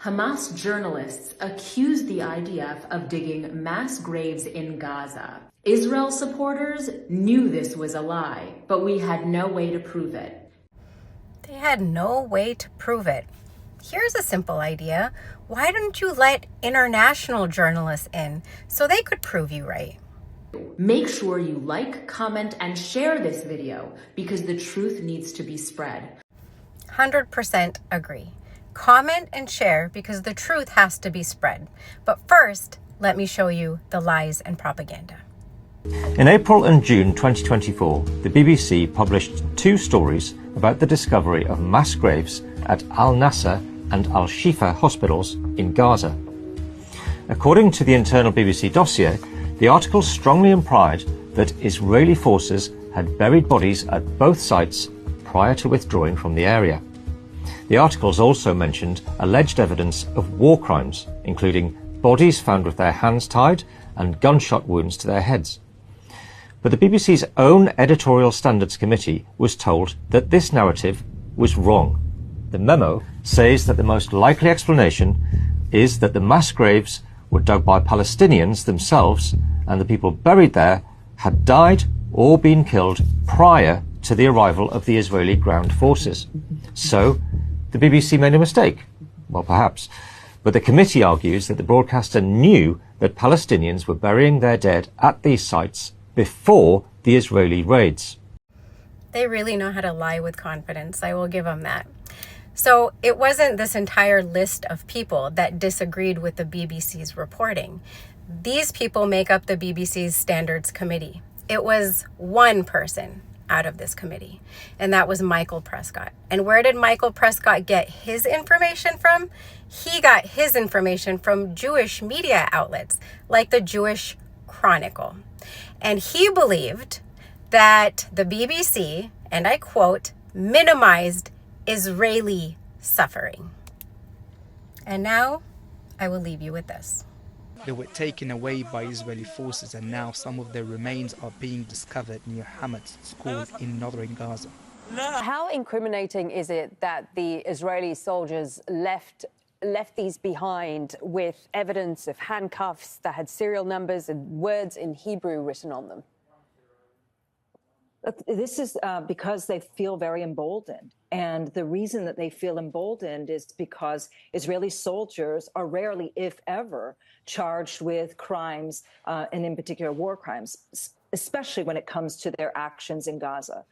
Hamas journalists accused the IDF of digging mass graves in Gaza. Israel supporters knew this was a lie, but we had no way to prove it. They had no way to prove it. Here's a simple idea. Why don't you let international journalists in so they could prove you right? Make sure you like, comment, and share this video because the truth needs to be spread. 100% agree. Comment and share because the truth has to be spread. But first, let me show you the lies and propaganda. In April and June 2024, the BBC published two stories about the discovery of mass graves at Al-Nasser and Al-Shifa hospitals in Gaza. According to the internal BBC dossier, the articles strongly implied that Israeli forces had buried bodies at both sites prior to withdrawing from the area. The articles also mentioned alleged evidence of war crimes, including bodies found with their hands tied and gunshot wounds to their heads. But the BBC's own editorial standards committee was told that this narrative was wrong. The memo says that the most likely explanation is that the mass graves were dug by Palestinians themselves and the people buried there had died or been killed prior to the arrival of the Israeli ground forces. So, the BBC made a mistake. Well, perhaps. But the committee argues that the broadcaster knew that Palestinians were burying their dead at these sites before the Israeli raids. They really know how to lie with confidence. I will give them that. So it wasn't this entire list of people that disagreed with the BBC's reporting. These people make up the BBC's standards committee. It was one person out of this committee, and that was Michael Prescott. And where did Michael Prescott get his information from? He got his information from Jewish media outlets like the Jewish Chronicle. And he believed that the BBC, and I quote, minimized Israeli suffering. And now I will leave you with this. They were taken away by Israeli forces, and now some of their remains are being discovered near Hamad's school in northern Gaza. How incriminating is it that the Israeli soldiers left these behind with evidence of handcuffs that had serial numbers and words in Hebrew written on them? This is because they feel very emboldened. And the reason that they feel emboldened is because Israeli soldiers are rarely, if ever, charged with crimes, and in particular war crimes, especially when it comes to their actions in Gaza.